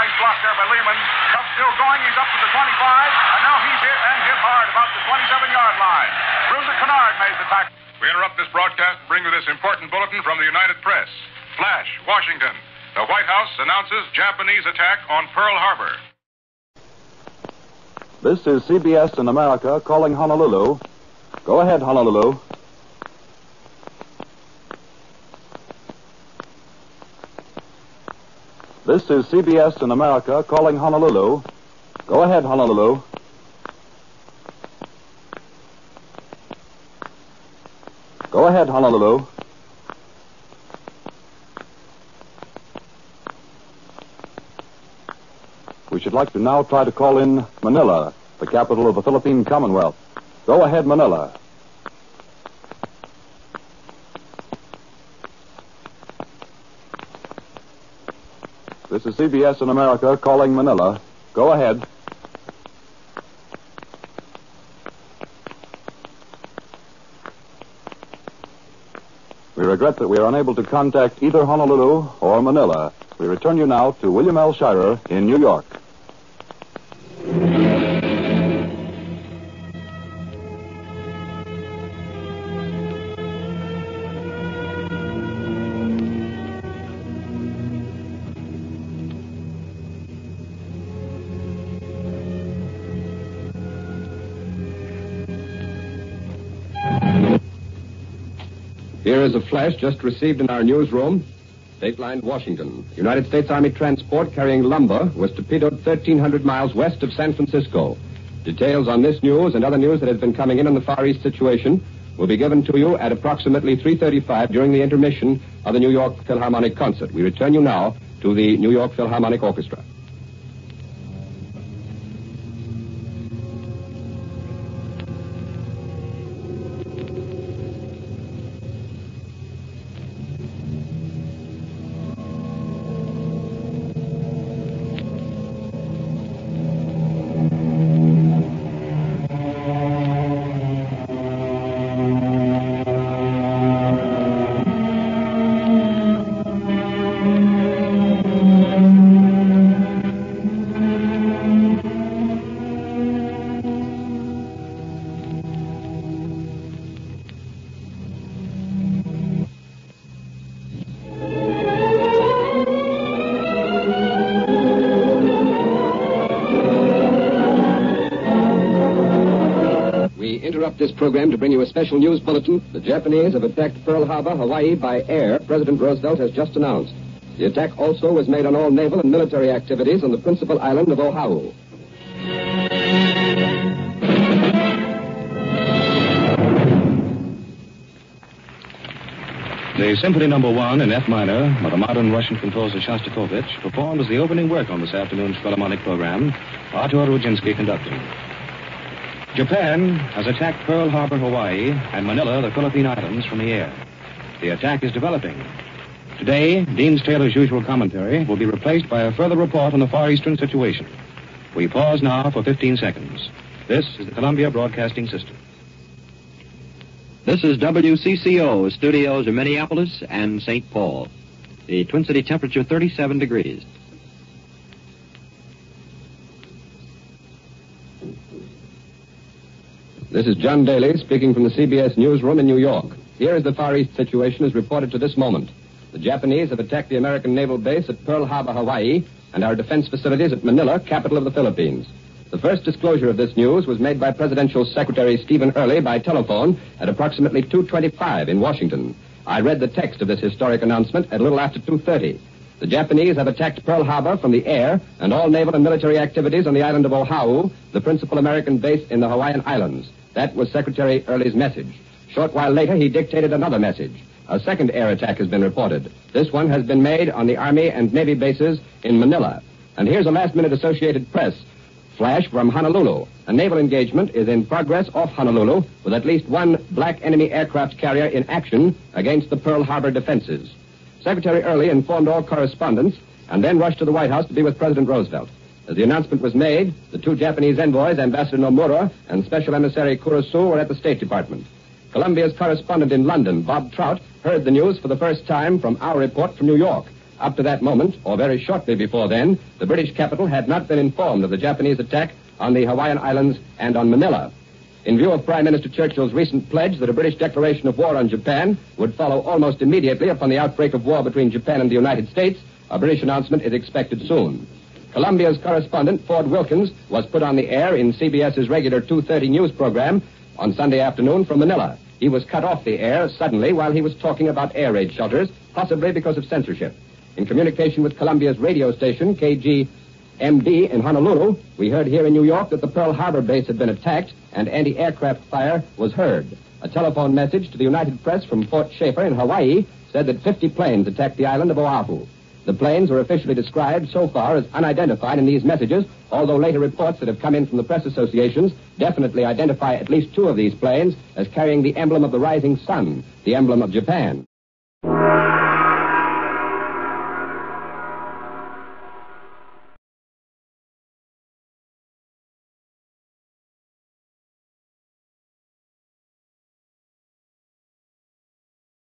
Nice block there by Lehman. Cup still going. He's up to the 25. And now he's hit and hit hard about the 27-yard line. Bruiser Kennard made the tackle. We interrupt this broadcast and bring you this important bulletin from the United Press. Flash, Washington. The White House announces Japanese attack on Pearl Harbor. This is CBS in America calling Honolulu. Go ahead, Honolulu. This is CBS in America calling Honolulu. Go ahead, Honolulu. Go ahead, Honolulu. We should like to now try to call in Manila, the capital of the Philippine Commonwealth. Go ahead, Manila. This is CBS in America calling Manila. Go ahead. We regret that we are unable to contact either Honolulu or Manila. We return you now to William L. Shirer in New York. Here is a flash just received in our newsroom. Dateline, Washington. United States Army transport carrying lumber was torpedoed 1,300 miles west of San Francisco. Details on this news and other news that has been coming in on the Far East situation will be given to you at approximately 3:35 during the intermission of the New York Philharmonic concert. We return you now to the New York Philharmonic Orchestra. This program to bring you a special news bulletin. The Japanese have attacked Pearl Harbor, Hawaii, by air, President Roosevelt has just announced. The attack also was made on all naval and military activities on the principal island of Oahu. The Symphony No. 1 in F minor by the modern Russian composer Shostakovich performed as the opening work on this afternoon's Philharmonic program, Artur Rudzinski conducting. Japan has attacked Pearl Harbor, Hawaii, and Manila, the Philippine Islands, from the air. The attack is developing. Today, Dean Taylor's usual commentary will be replaced by a further report on the Far Eastern situation. We pause now for 15 seconds. This is the Columbia Broadcasting System. This is WCCO, studios in Minneapolis and St. Paul. The Twin City temperature 37 degrees. This is John Daly speaking from the CBS newsroom in New York. Here is the Far East situation as reported to this moment. The Japanese have attacked the American naval base at Pearl Harbor, Hawaii, and our defense facilities at Manila, capital of the Philippines. The first disclosure of this news was made by Presidential Secretary Stephen Early by telephone at approximately 2:25 in Washington. I read the text of this historic announcement at a little after 2:30. The Japanese have attacked Pearl Harbor from the air and all naval and military activities on the island of Oahu, the principal American base in the Hawaiian Islands. That was Secretary Early's message. Short while later, he dictated another message. A second air attack has been reported. This one has been made on the Army and Navy bases in Manila. And here's a last-minute Associated Press flash from Honolulu. A naval engagement is in progress off Honolulu with at least one black enemy aircraft carrier in action against the Pearl Harbor defenses. Secretary Early informed all correspondents and then rushed to the White House to be with President Roosevelt. As the announcement was made, the two Japanese envoys, Ambassador Nomura and Special Emissary Kurosu, were at the State Department. Columbia's correspondent in London, Bob Trout, heard the news for the first time from our report from New York. Up to that moment, or very shortly before then, the British capital had not been informed of the Japanese attack on the Hawaiian Islands and on Manila. In view of Prime Minister Churchill's recent pledge that a British declaration of war on Japan would follow almost immediately upon the outbreak of war between Japan and the United States, a British announcement is expected soon. Columbia's correspondent, Ford Wilkins, was put on the air in CBS's regular 2:30 news program on Sunday afternoon from Manila. He was cut off the air suddenly while he was talking about air raid shelters, possibly because of censorship. In communication with Columbia's radio station, KGMD in Honolulu, we heard here in New York that the Pearl Harbor base had been attacked and anti-aircraft fire was heard. A telephone message to the United Press from Fort Schaefer in Hawaii said that 50 planes attacked the island of Oahu. The planes were officially described so far as unidentified in these messages, although later reports that have come in from the press associations definitely identify at least 2 of these planes as carrying the emblem of the rising sun, the emblem of Japan.